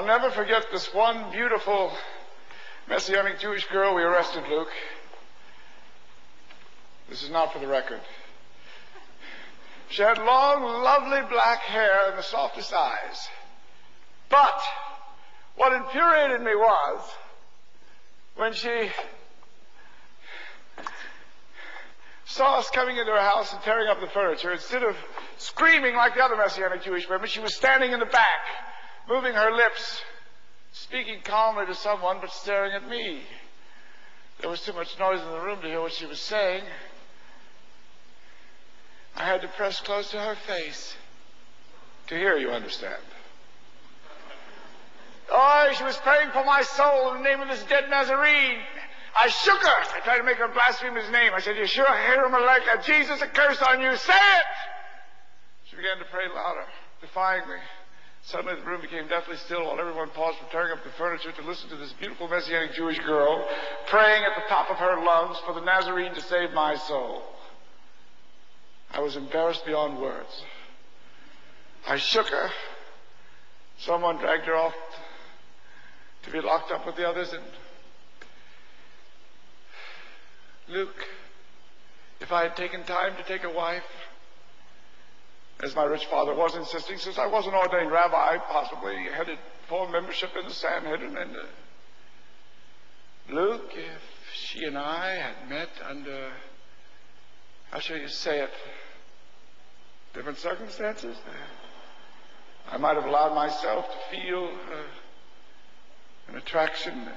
I'll never forget this one beautiful Messianic Jewish girl we arrested, Luke. This is not for the record. She had long, lovely black hair and the softest eyes. But what infuriated me was when she saw us coming into her house and tearing up the furniture. Instead of screaming like the other Messianic Jewish women, she was standing in the back, moving her lips, speaking calmly to someone, but staring at me. There was too much noise in the room to hear what she was saying. I had to press close to her face to hear, you understand. Oh, she was praying for my soul in the name of this dead Nazarene. I shook her. I tried to make her blaspheme his name. I said, "You sure hear him like a Jesus, a curse on you. Say it!" She began to pray louder, defying me. Suddenly the room became deathly still while everyone paused from tearing up the furniture to listen to this beautiful Messianic Jewish girl praying at the top of her lungs for the Nazarene to save my soul. I was embarrassed beyond words. I shook her. Someone dragged her off to be locked up with the others, and Luke, if I had taken time to take a wife, as my rich father was insisting, since I was an ordained rabbi, possibly headed for membership in the Sanhedrin, and Luke, if she and I had met under, how shall you say it, different circumstances, I might have allowed myself to feel an attraction.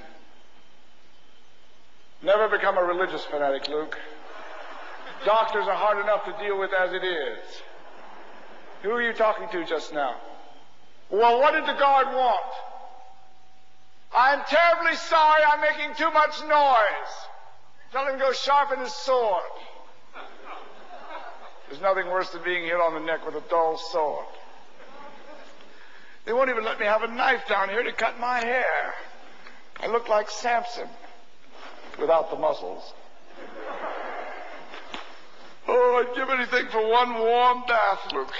Never become a religious fanatic, Luke. Doctors are hard enough to deal with as it is. Who are you talking to just now? Well, what did the guard want? I'm terribly sorry I'm making too much noise. Tell him to go sharpen his sword. There's nothing worse than being hit on the neck with a dull sword. They won't even let me have a knife down here to cut my hair. I look like Samson without the muscles. Oh, I'd give anything for one warm bath, Luke.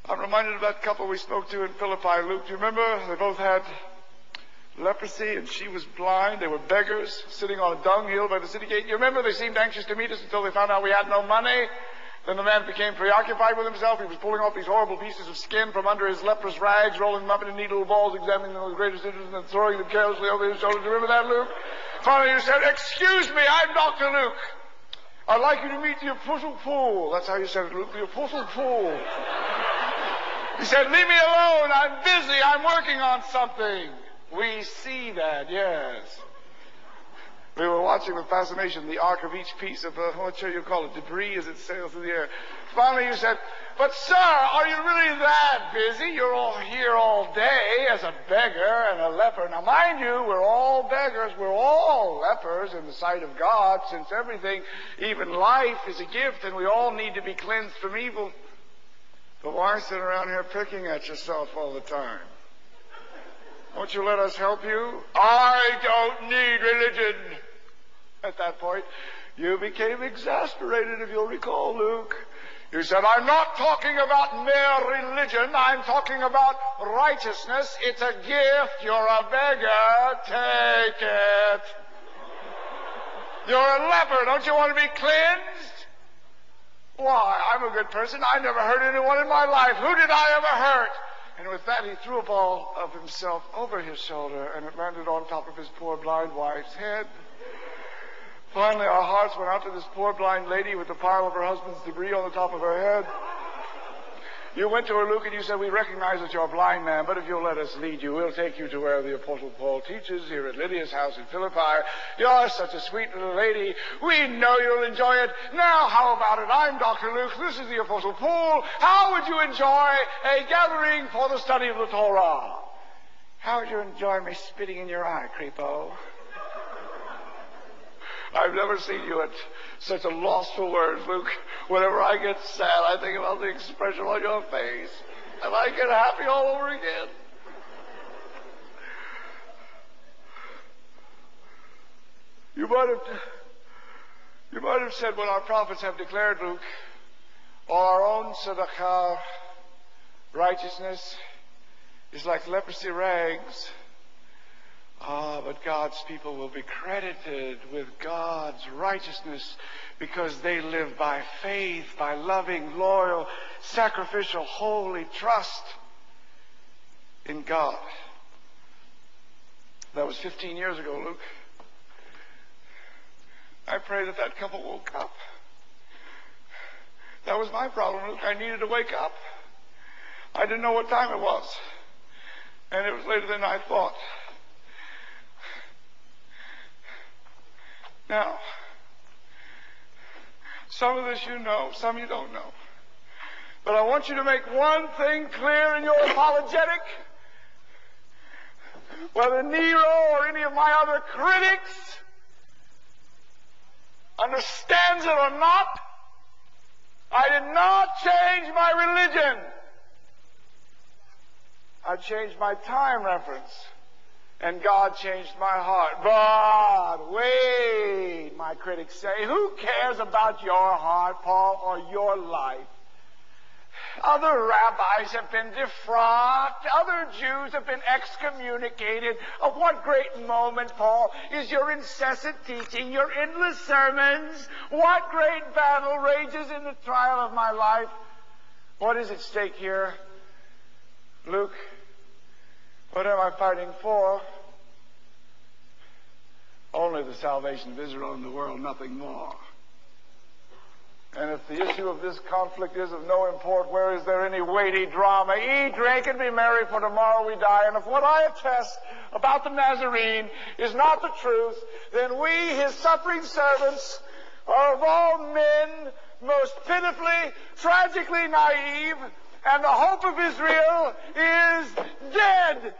I'm reminded of that couple we spoke to in Philippi, Luke. Do you remember? They both had leprosy and she was blind. They were beggars sitting on a dunghill by the city gate. You remember? They seemed anxious to meet us until they found out we had no money. Then the man became preoccupied with himself. He was pulling off these horrible pieces of skin from under his leprous rags, rolling them up into neat little balls, examining them with the greatest interest, and then throwing them carelessly over his shoulders. Do you remember that, Luke? Finally you said, "Excuse me, I'm Dr. Luke. I'd like you to meet the Apostle Paul." That's how you said it, Luke, the Apostle Paul. He said, "Leave me alone. I'm busy. I'm working on something." We see that, yes. We were watching with fascination the arc of each piece of, what shall you call it, debris as it sails through the air. Finally you said, "But sir, are you really that busy? You're all here all day as a beggar and a leper." Now mind you, we're all beggars. We're all lepers in the sight of God, since everything, even life, is a gift and we all need to be cleansed from evil. But why sit around here picking at yourself all the time? Won't you let us help you? I don't need religion. At that point, you became exasperated, if you'll recall, Luke. You said, "I'm not talking about mere religion. I'm talking about righteousness. It's a gift. You're a beggar. Take it. You're a leper. Don't you want to be cleansed?" "Why, I'm a good person. I never hurt anyone in my life. Who did I ever hurt?" And with that, he threw a ball of himself over his shoulder, and it landed on top of his poor blind wife's head. Finally, our hearts went out to this poor blind lady with the pile of her husband's debris on the top of her head. You went to her, Luke, and you said, "We recognize that you're a blind man, but if you'll let us lead you, we'll take you to where the Apostle Paul teaches, here at Lydia's house in Philippi. You're such a sweet little lady. We know you'll enjoy it. Now, how about it? I'm Dr. Luke. This is the Apostle Paul. How would you enjoy a gathering for the study of the Torah?" "How would you enjoy me spitting in your eye, creepo?" I've never seen you at such a loss for words, Luke. Whenever I get sad, I think about the expression on your face, and I get happy all over again. You might have said what our prophets have declared, Luke. All our own tzedakah, righteousness, is like leprosy rags. But God's people will be credited with God's righteousness because they live by faith, by loving, loyal, sacrificial, holy trust in God. That was 15 years ago, Luke. I pray that that couple woke up. That was my problem, Luke. I needed to wake up. I didn't know what time it was. And it was later than I thought. Now, some of this you know, some you don't know. But I want you to make one thing clear in your apologetic. Whether Nero or any of my other critics understands it or not, I did not change my religion. I changed my time reference. And God changed my heart. But wait, my critics say, who cares about your heart, Paul, or your life? Other rabbis have been defrocked. Other Jews have been excommunicated. Of what great moment, Paul, is your incessant teaching, your endless sermons? What great battle rages in the trial of my life? What is at stake here? Luke, what am I fighting for? Only the salvation of Israel and the world, nothing more. And if the issue of this conflict is of no import, where is there any weighty drama? Eat, drink, and be merry, for tomorrow we die. And if what I attest about the Nazarene is not the truth, then we, his suffering servants, are of all men most pitifully, tragically naive, and the hope of Israel is dead.